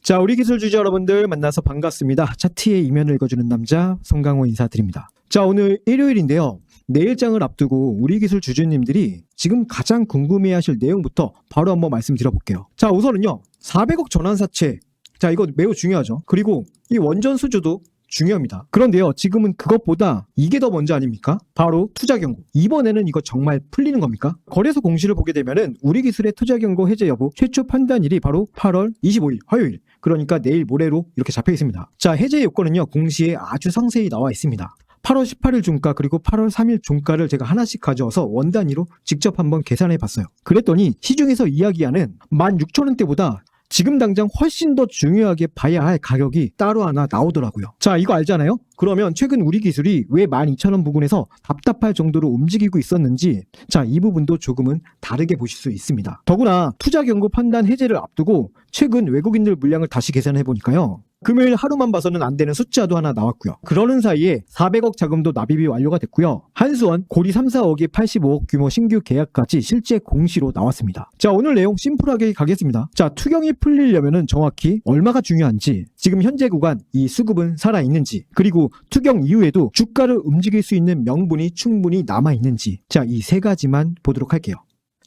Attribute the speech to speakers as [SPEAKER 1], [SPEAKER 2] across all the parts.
[SPEAKER 1] 자, 우리 기술주주 여러분들 만나서 반갑습니다. 차트의 이면을 읽어주는 남자 송강호 인사드립니다. 자, 오늘 일요일인데요. 내일장을 앞두고 우리 기술 주주님들이 지금 가장 궁금해하실 내용부터 바로 한번 말씀드려볼게요. 자, 우선은요. 400억 전환사채. 자, 이거 매우 중요하죠. 그리고 이 원전 수주도 중요합니다. 그런데요, 지금은 그것보다 이게 더 먼저 아닙니까? 바로 투자 경고. 이번에는 이거 정말 풀리는 겁니까? 거래소 공시를 보게 되면은 우리 기술의 투자 경고 해제 여부 최초 판단일이 바로 8월 25일 화요일. 그러니까 내일 모레로 이렇게 잡혀 있습니다. 자, 해제 요건은요, 공시에 아주 상세히 나와 있습니다. 8월 18일 종가 그리고 8월 3일 종가를 제가 하나씩 가져와서 원 단위로 직접 한번 계산해 봤어요. 그랬더니 시중에서 이야기하는 16,000원대보다 지금 당장 훨씬 더 중요하게 봐야 할 가격이 따로 하나 나오더라고요. 자, 이거 알잖아요? 그러면 최근 우리 기술이 왜 12,000원 부근에서 답답할 정도로 움직이고 있었는지, 자, 이 부분도 조금은 다르게 보실 수 있습니다. 더구나 투자 경고 판단 해제를 앞두고 최근 외국인들 물량을 다시 계산해 보니까요, 금요일 하루만 봐서는 안 되는 숫자도 하나 나왔고요. 그러는 사이에 400억 자금도 납입이 완료가 됐고요. 한수원 고리 3, 4억이 85억 규모 신규 계약까지 실제 공시로 나왔습니다. 자, 오늘 내용 심플하게 가겠습니다. 자, 투경이 풀리려면은 정확히 얼마가 중요한지, 지금 현재 구간 이 수급은 살아있는지, 그리고 투경 이후에도 주가를 움직일 수 있는 명분이 충분히 남아있는지, 자, 이 세 가지만 보도록 할게요.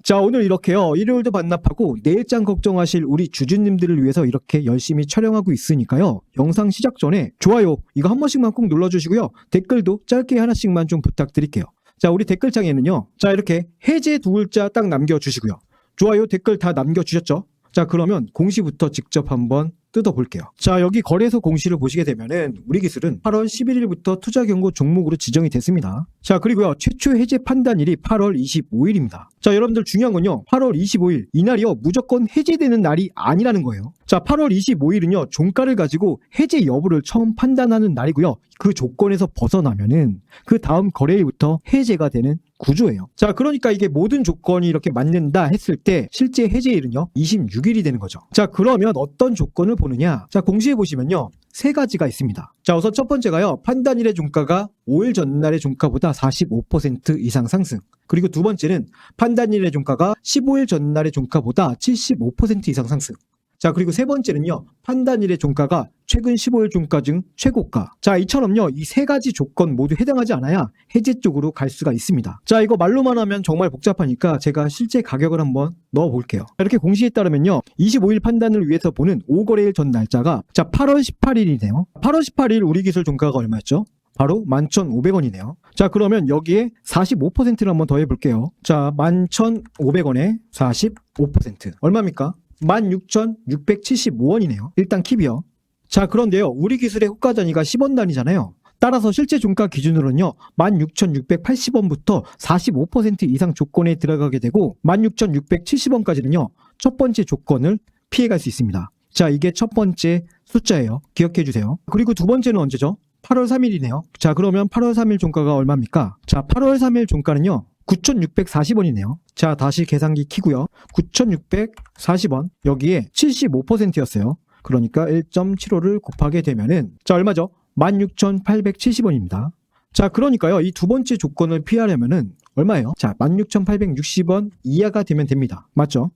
[SPEAKER 1] 자, 오늘 이렇게요. 일요일도 반납하고 내일장 걱정하실 우리 주주님들을 위해서 이렇게 열심히 촬영하고 있으니까요. 영상 시작 전에 좋아요 이거 한 번씩만 꼭 눌러주시고요. 댓글도 짧게 하나씩만 좀 부탁드릴게요. 자, 우리 댓글창에는요. 자, 이렇게 해제 두 글자 딱 남겨주시고요. 좋아요 댓글 다 남겨주셨죠? 자, 그러면 공시부터 직접 한번 뜯어볼게요. 자, 여기 거래소 공시를 보시게 되면은 우리 기술은 8월 11일부터 투자 경고 종목으로 지정이 됐습니다. 자, 그리고요, 최초 해제 판단일이 8월 25일입니다. 자, 여러분들 중요한 건요, 8월 25일 이날이요 무조건 해제되는 날이 아니라는 거예요. 자, 8월 25일은요 종가를 가지고 해제 여부를 처음 판단하는 날이고요. 그 조건에서 벗어나면은 그 다음 거래일부터 해제가 되는 구조예요. 자, 그러니까 이게 모든 조건이 이렇게 맞는다 했을 때 실제 해제일은요 26일이 되는 거죠. 자, 그러면 어떤 조건을 보느냐? 자, 공시에 보시면요 세 가지가 있습니다. 자, 우선 첫 번째가요, 판단일의 종가가 5일 전날의 종가보다 45% 이상 상승. 그리고 두 번째는 판단일의 종가가 15일 전날의 종가보다 75% 이상 상승. 자, 그리고 세 번째는요, 판단일의 종가가 최근 15일 종가 중 최고가. 자, 이처럼요, 이 세 가지 조건 모두 해당하지 않아야 해제 쪽으로 갈 수가 있습니다. 자, 이거 말로만 하면 정말 복잡하니까 제가 실제 가격을 한번 넣어 볼게요. 이렇게 공시에 따르면요, 25일 판단을 위해서 보는 5거래일 전 날짜가 자 8월 18일이네요. 8월 18일 우리 기술 종가가 얼마였죠? 바로 11,500원이네요. 자, 그러면 여기에 45%를 한번 더해 볼게요. 자, 11,500원에 45%. 얼마입니까? 16,675원이네요. 일단 킵이요. 자, 그런데요, 우리 기술의 호가 단위가 10원 단위잖아요. 따라서 실제 종가 기준으로는요 16,680원부터 45% 이상 조건에 들어가게 되고 16,670원까지는요 첫 번째 조건을 피해갈 수 있습니다. 자, 이게 첫 번째 숫자예요. 기억해 주세요. 그리고 두 번째는 언제죠? 8월 3일이네요. 자, 그러면 8월 3일 종가가 얼마입니까? 자, 8월 3일 종가는요 9,640원이네요. 자, 다시 계산기 키고요. 9,640원. 여기에 75%였어요. 그러니까 1.75를 곱하게 되면은 자, 얼마죠? 16,870원입니다. 자, 그러니까요, 이 두 번째 조건을 피하려면은 얼마예요? 자, 16,860원 이하가 되면 됩니다. 맞죠?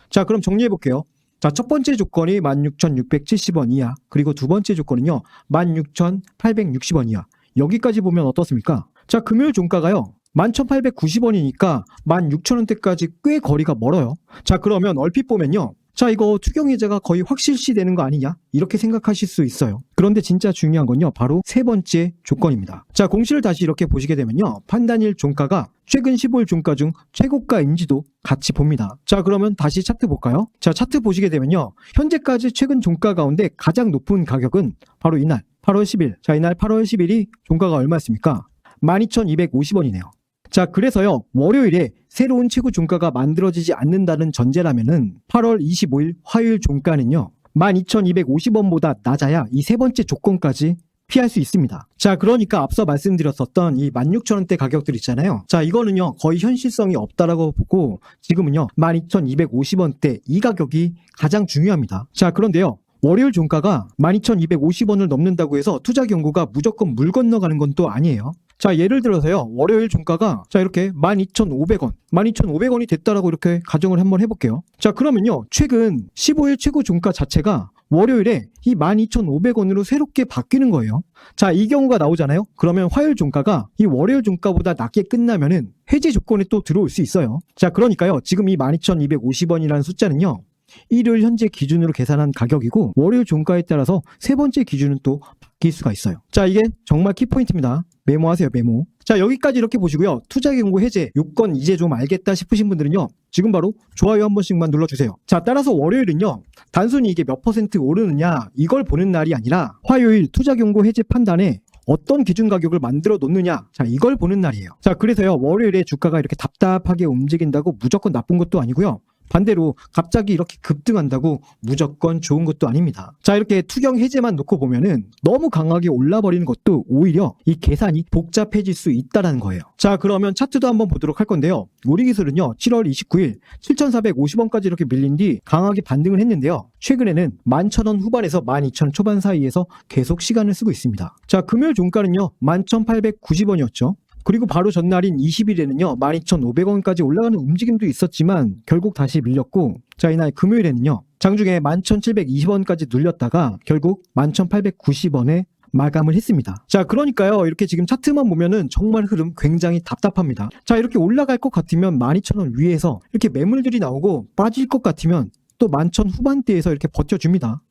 [SPEAKER 1] 자, 그럼 정리해 볼게요. 자, 첫 번째 조건이 16,670원 이하, 그리고 두 번째 조건은요 16,860원 이하. 여기까지 보면 어떻습니까? 자, 금요일 종가가요 11,890원이니까 16,000원대까지 꽤 거리가 멀어요. 자, 그러면 얼핏 보면요, 자, 이거 투경 해제가 거의 확실시 되는 거 아니냐? 이렇게 생각하실 수 있어요. 그런데 진짜 중요한 건요 바로 세 번째 조건입니다. 자, 공시를 다시 이렇게 보시게 되면요 판단일 종가가 최근 15일 종가 중 최고가인지도 같이 봅니다. 자, 그러면 다시 차트 볼까요? 자, 차트 보시게 되면요 현재까지 최근 종가 가운데 가장 높은 가격은 바로 이날 8월 10일. 자, 이날 8월 10일이 종가가 얼마였습니까? 12,250원이네요. 자, 그래서요 월요일에 새로운 최고 종가가 만들어지지 않는다는 전제라면은 8월 25일 화요일 종가는요 12,250원보다 낮아야 이 세 번째 조건까지 피할 수 있습니다. 자, 그러니까 앞서 말씀드렸었던 이 16,000원대 가격들 있잖아요. 자, 이거는요 거의 현실성이 없다라고 보고 지금은요 12,250원대 이 가격이 가장 중요합니다. 자, 그런데요 월요일 종가가 12,250원을 넘는다고 해서 투자 경고가 무조건 물 건너가는 건 또 아니에요. 자, 예를 들어서요 월요일 종가가 자 이렇게 12,500원 12,500원이 됐다라고 이렇게 가정을 한번 해볼게요. 자, 그러면요 최근 15일 최고 종가 자체가 월요일에 이 12,500원으로 새롭게 바뀌는 거예요. 자, 이 경우가 나오잖아요. 그러면 화요일 종가가 이 월요일 종가보다 낮게 끝나면은 해지 조건에 또 들어올 수 있어요. 자, 그러니까요. 지금 이 12,250원이라는 숫자는요. 일요일 현재 기준으로 계산한 가격이고 월요일 종가에 따라서 세 번째 기준은 또 바뀔 수가 있어요. 자, 이게 정말 키포인트입니다. 메모하세요, 메모. 자, 여기까지 이렇게 보시고요. 투자경고 해제 요건 이제 좀 알겠다 싶으신 분들은요. 지금 바로 좋아요 한 번씩만 눌러주세요. 자, 따라서 월요일은요. 단순히 이게 몇 퍼센트 오르느냐 이걸 보는 날이 아니라 화요일 투자경고 해제 판단에 어떤 기준 가격을 만들어 놓느냐, 자, 이걸 보는 날이에요. 자, 그래서요. 월요일에 주가가 이렇게 답답하게 움직인다고 무조건 나쁜 것도 아니고요. 반대로 갑자기 이렇게 급등한다고 무조건 좋은 것도 아닙니다. 자, 이렇게 투경 해제만 놓고 보면은 너무 강하게 올라버리는 것도 오히려 이 계산이 복잡해질 수 있다는 거예요. 자, 그러면 차트도 한번 보도록 할 건데요. 우리 기술은요 7월 29일 7,450원까지 이렇게 밀린 뒤 강하게 반등을 했는데요. 최근에는 11,000원 후반에서 12,000원 초반 사이에서 계속 시간을 쓰고 있습니다. 자, 금요일 종가는요 11,890원이었죠. 그리고 바로 전날인 20일에는요 12,500원까지 올라가는 움직임도 있었지만 결국 다시 밀렸고, 자, 이날 금요일에는요 장중에 11,720원까지 눌렸다가 결국 11,890원에 마감을 했습니다. 자, 그러니까요 이렇게 지금 차트만 보면은 정말 흐름 굉장히 답답합니다. 자, 이렇게 올라갈 것 같으면 12,000원 위에서 이렇게 매물들이 나오고 빠질 것 같으면 또 11,000 후반대에서 이렇게 버텨줍니다.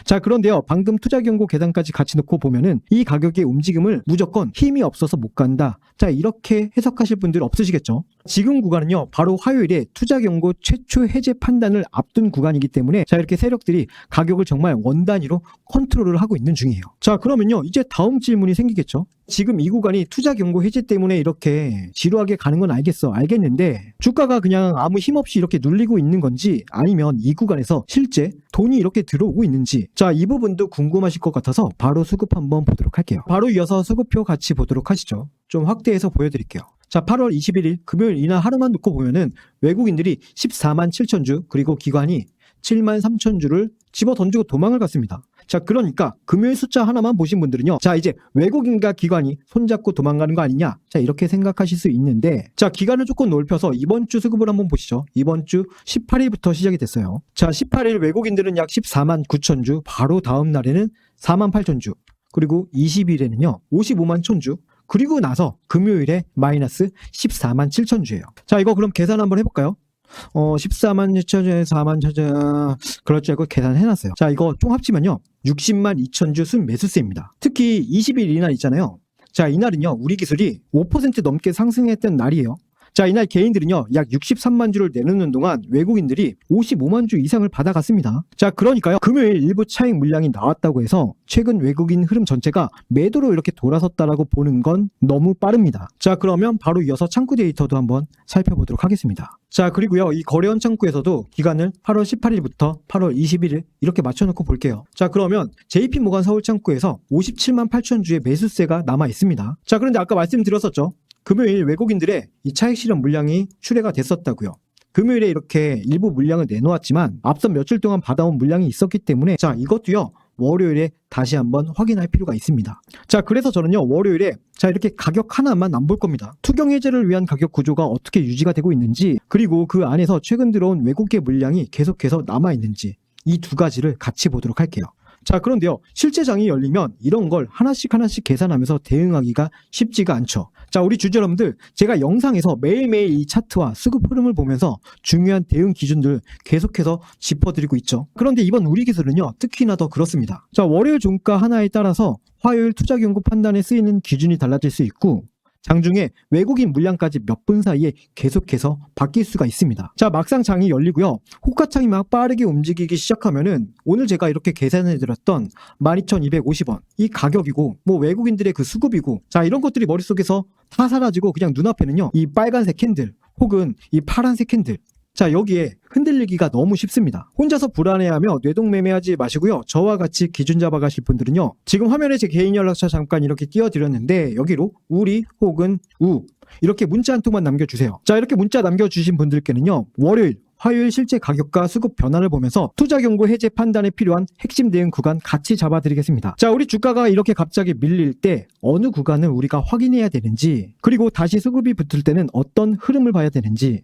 [SPEAKER 1] 자, 그런데요 방금 투자경고 계산까지 같이 놓고 보면은 이 가격의 움직임을 무조건 힘이 없어서 못 간다, 자, 이렇게 해석하실 분들 없으시겠죠. 지금 구간은요 바로 화요일에 투자경고 최초 해제 판단을 앞둔 구간이기 때문에 자, 이렇게 세력들이 가격을 정말 원단위로 컨트롤을 하고 있는 중이에요. 자, 그러면요 이제 다음 질문이 생기겠죠. 지금 이 구간이 투자경고 해제 때문에 이렇게 지루하게 가는 건 알겠는데 주가가 그냥 아무 힘없이 이렇게 눌리고 있는 건지 아니면 이 구간에서 실제 돈이 이렇게 들어오고 있는지, 자, 이 부분도 궁금하실 것 같아서 바로 수급 한번 보도록 할게요. 바로 이어서 수급표 같이 보도록 하시죠. 좀 확대해서 보여드릴게요. 자, 8월 21일 금요일 이날 하루만 놓고 보면은 외국인들이 14만 7천 주 그리고 기관이 7만 3천 주를 집어 던지고 도망을 갔습니다. 자, 그러니까 금요일 숫자 하나만 보신 분들은요, 자, 이제 외국인과 기관이 손잡고 도망가는 거 아니냐, 자, 이렇게 생각하실 수 있는데, 자, 기간을 조금 넓혀서 이번 주 수급을 한번 보시죠. 이번 주 18일부터 시작이 됐어요. 자, 18일 외국인들은 약 14만 9천 주, 바로 다음 날에는 4만 8천 주, 그리고 20일에는요 55만 천 주, 그리고 나서 금요일에 마이너스 14만 7천 주예요. 자, 이거 그럼 계산 한번 해볼까요? 14만 7천주에 4만 7천, 그럴 줄 알고 계산해놨어요. 자, 이거 총 합치면요 60만 2천 주 순매수세입니다. 특히 20일 이날 있잖아요. 자, 이날은요 우리 기술이 5% 넘게 상승했던 날이에요. 자, 이날 개인들은요 약 63만 주를 내놓는 동안 외국인들이 55만 주 이상을 받아갔습니다. 자, 그러니까요 금요일 일부 차익 물량이 나왔다고 해서 최근 외국인 흐름 전체가 매도로 이렇게 돌아섰다라고 보는 건 너무 빠릅니다. 자, 그러면 바로 이어서 창구 데이터도 한번 살펴보도록 하겠습니다. 자, 그리고요 이 거래원 창구에서도 기간을 8월 18일부터 8월 21일 이렇게 맞춰놓고 볼게요. 자, 그러면 JP모간 서울 창구에서 57만 8천 주의 매수세가 남아 있습니다. 자, 그런데 아까 말씀드렸었죠. 금요일 외국인들의 이 차익 실현 물량이 출회가 됐었다고요. 금요일에 이렇게 일부 물량을 내놓았지만 앞선 며칠 동안 받아온 물량이 있었기 때문에 자, 이것도요 월요일에 다시 한번 확인할 필요가 있습니다. 자, 그래서 저는요 월요일에 자, 이렇게 가격 하나만 안 볼 겁니다. 투경 해제를 위한 가격 구조가 어떻게 유지가 되고 있는지, 그리고 그 안에서 최근 들어온 외국계 물량이 계속해서 남아 있는지, 이 두 가지를 같이 보도록 할게요. 자, 그런데요 실제 장이 열리면 이런 걸 하나씩 계산하면서 대응하기가 쉽지가 않죠. 자, 우리 주주 여러분들, 제가 영상에서 매일매일 이 차트와 수급 흐름을 보면서 중요한 대응 기준들 계속해서 짚어드리고 있죠. 그런데 이번 우리 기술은요 특히나 더 그렇습니다. 자, 월요일 종가 하나에 따라서 화요일 투자경고 판단에 쓰이는 기준이 달라질 수 있고, 장중에 외국인 물량까지 몇 분 사이에 계속해서 바뀔 수가 있습니다. 자, 막상 장이 열리고요 호가창이 막 빠르게 움직이기 시작하면은 오늘 제가 이렇게 계산해드렸던 12,250원 이 가격이고 뭐 외국인들의 그 수급이고, 자, 이런 것들이 머릿속에서 다 사라지고 그냥 눈앞에는요 이 빨간색 캔들 혹은 이 파란색 캔들, 자, 여기에 흔들리기가 너무 쉽습니다. 혼자서 불안해하며 뇌동매매하지 마시고요. 저와 같이 기준 잡아가실 분들은요. 지금 화면에 제 개인 연락처 잠깐 이렇게 띄워드렸는데 여기로 우리 혹은 우 이렇게 문자 한 통만 남겨주세요. 자, 이렇게 문자 남겨주신 분들께는요. 월요일, 화요일 실제 가격과 수급 변화를 보면서 투자경고 해제 판단에 필요한 핵심 대응 구간 같이 잡아드리겠습니다. 자, 우리 주가가 이렇게 갑자기 밀릴 때 어느 구간을 우리가 확인해야 되는지, 그리고 다시 수급이 붙을 때는 어떤 흐름을 봐야 되는지,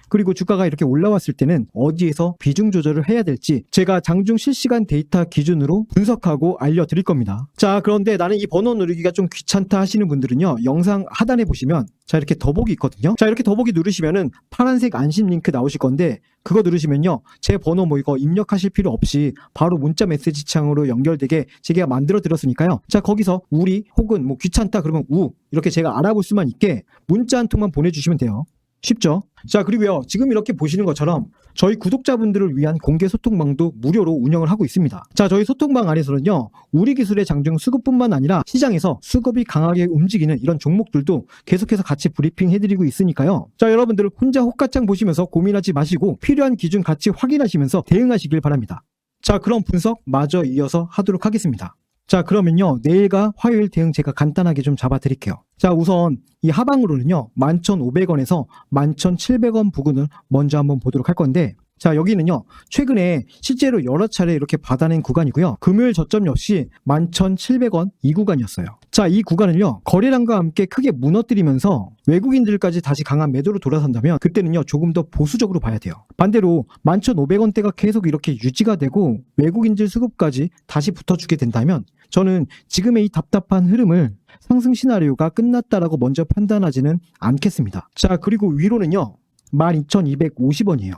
[SPEAKER 1] 그리고 주가가 이렇게 올라왔을 때는 어디에서 비중 조절을 해야 될지 제가 장중 실시간 데이터 기준으로 분석하고 알려드릴 겁니다. 자, 그런데 나는 이 번호 누르기가 좀 귀찮다 하시는 분들은요, 영상 하단에 보시면 자, 이렇게 더보기 있거든요. 자, 이렇게 더보기 누르시면은 파란색 안심 링크 나오실 건데 그거 누르시면요, 제 번호 뭐 이거 입력하실 필요 없이 바로 문자 메시지 창으로 연결되게 제가 만들어 드렸으니까요. 자, 거기서 우리 혹은 뭐 귀찮다 그러면 우 이렇게 제가 알아볼 수만 있게 문자 한 통만 보내주시면 돼요. 쉽죠? 자, 그리고요, 지금 이렇게 보시는 것처럼 저희 구독자분들을 위한 공개 소통방도 무료로 운영을 하고 있습니다. 자, 저희 소통방 안에서는요, 우리 기술의 장중 수급뿐만 아니라 시장에서 수급이 강하게 움직이는 이런 종목들도 계속해서 같이 브리핑 해드리고 있으니까요. 자, 여러분들 혼자 호가창 보시면서 고민하지 마시고 필요한 기준 같이 확인하시면서 대응하시길 바랍니다. 자, 그럼 분석 마저 이어서 하도록 하겠습니다. 자, 그러면요, 내일과 화요일 대응 제가 간단하게 좀 잡아드릴게요. 자, 우선 이 하방으로는요, 11,500원에서 11,700원 부근을 먼저 한번 보도록 할 건데, 자, 여기는요, 최근에 실제로 여러 차례 이렇게 받아낸 구간이고요. 금요일 저점 역시 11,700원 이 구간이었어요. 자, 이 구간을요, 거래량과 함께 크게 무너뜨리면서 외국인들까지 다시 강한 매도로 돌아선다면 그때는요, 조금 더 보수적으로 봐야 돼요. 반대로 11,500원대가 계속 이렇게 유지가 되고 외국인들 수급까지 다시 붙어주게 된다면 저는 지금의 이 답답한 흐름을 상승 시나리오가 끝났다라고 먼저 판단하지는 않겠습니다. 자, 그리고 위로는요, 12,250원이에요.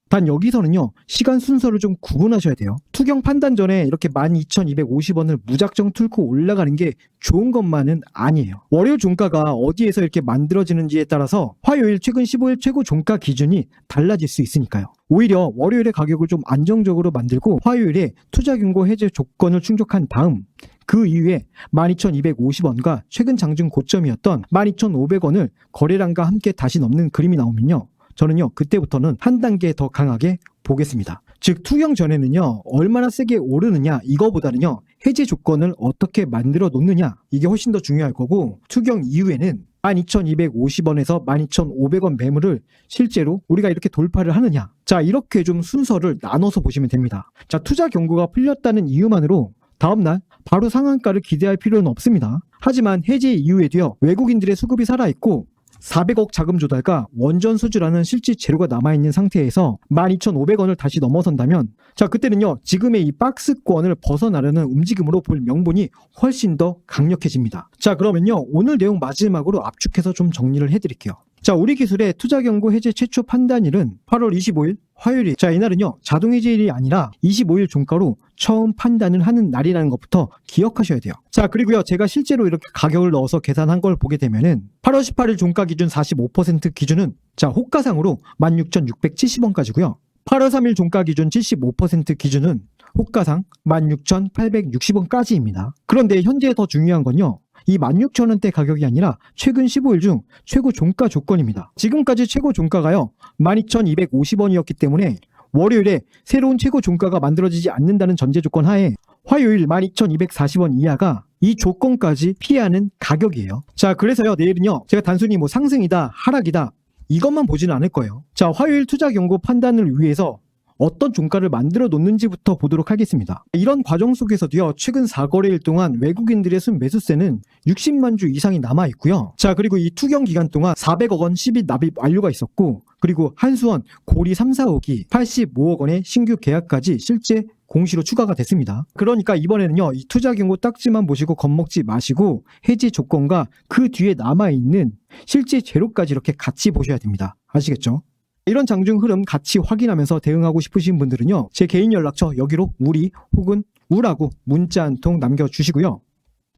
[SPEAKER 1] 단 여기서는요, 시간 순서를 좀 구분하셔야 돼요. 투경 판단 전에 이렇게 12,250원을 무작정 뚫고 올라가는 게 좋은 것만은 아니에요. 월요일 종가가 어디에서 이렇게 만들어지는지에 따라서 화요일 최근 15일 최고 종가 기준이 달라질 수 있으니까요. 오히려 월요일에 가격을 좀 안정적으로 만들고 화요일에 투자 경고 해제 조건을 충족한 다음 그 이후에 12,250원과 최근 장중 고점이었던 12,500원을 거래량과 함께 다시 넘는 그림이 나오면요, 저는요, 그때부터는 한 단계 더 강하게 보겠습니다. 즉, 투경 전에는요, 얼마나 세게 오르느냐 이거보다는요, 해제 조건을 어떻게 만들어 놓느냐 이게 훨씬 더 중요할 거고, 투경 이후에는 12,250원에서 12,500원 매물을 실제로 우리가 이렇게 돌파를 하느냐, 자, 이렇게 좀 순서를 나눠서 보시면 됩니다. 자, 투자 경고가 풀렸다는 이유만으로 다음날 바로 상한가를 기대할 필요는 없습니다. 하지만 해제 이후에도요, 외국인들의 수급이 살아있고 400억 자금 조달과 원전 수주라는 실질 재료가 남아있는 상태에서 12,500원을 다시 넘어선다면, 자, 그때는요, 지금의 이 박스권을 벗어나려는 움직임으로 볼 명분이 훨씬 더 강력해집니다. 자, 그러면요, 오늘 내용 마지막으로 압축해서 좀 정리를 해드릴게요. 자, 우리 기술의 투자 경고 해제 최초 판단일은 8월 25일 화요일이, 자, 이날은요, 자동 해제일이 아니라 25일 종가로 처음 판단을 하는 날이라는 것부터 기억하셔야 돼요. 자, 그리고요, 제가 실제로 이렇게 가격을 넣어서 계산한 걸 보게 되면은 8월 18일 종가 기준 45% 기준은, 자, 호가상으로 16,670원까지고요. 8월 3일 종가 기준 75% 기준은 호가상 16,860원까지입니다. 그런데 현재 더 중요한 건요, 이 16,000원대 가격이 아니라 최근 15일 중 최고 종가 조건입니다. 지금까지 최고 종가가요, 12,250원이었기 때문에 월요일에 새로운 최고 종가가 만들어지지 않는다는 전제 조건 하에 화요일 12,240원 이하가 이 조건까지 피하는 가격이에요. 자, 그래서요, 내일은요, 제가 단순히 뭐 상승이다, 하락이다 이것만 보지는 않을 거예요. 자, 화요일 투자 경고 판단을 위해서 어떤 종가를 만들어 놓는지부터 보도록 하겠습니다. 이런 과정 속에서도요, 최근 4거래일 동안 외국인들의 순매수세는 60만 주 이상이 남아 있고요. 자, 그리고 이 투경 기간 동안 400억 원 10일 납입 완료가 있었고, 그리고 한수원, 고리 3, 4억이 85억 원의 신규 계약까지 실제 공시로 추가가 됐습니다. 그러니까 이번에는요, 이 투자 경고 딱지만 보시고 겁먹지 마시고 해지 조건과 그 뒤에 남아있는 실제 재료까지 이렇게 같이 보셔야 됩니다. 아시겠죠? 이런 장중 흐름 같이 확인하면서 대응하고 싶으신 분들은요, 제 개인 연락처 여기로 우리 혹은 우라고 문자 한 통 남겨주시고요.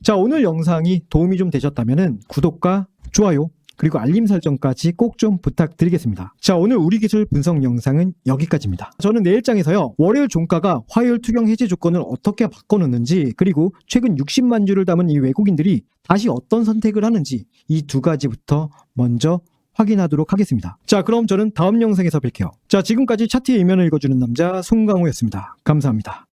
[SPEAKER 1] 자, 오늘 영상이 도움이 좀 되셨다면 구독과 좋아요 그리고 알림 설정까지 꼭 좀 부탁드리겠습니다. 자, 오늘 우리 기술 분석 영상은 여기까지입니다. 저는 내일장에서요, 월요일 종가가 화요일 투경 해제 조건을 어떻게 바꿔놓는지, 그리고 최근 60만 주를 담은 이 외국인들이 다시 어떤 선택을 하는지 이 두 가지부터 먼저 확인하도록 하겠습니다. 자, 그럼 저는 다음 영상에서 뵐게요. 자, 지금까지 차트의 이면을 읽어주는 남자 송강호였습니다. 감사합니다.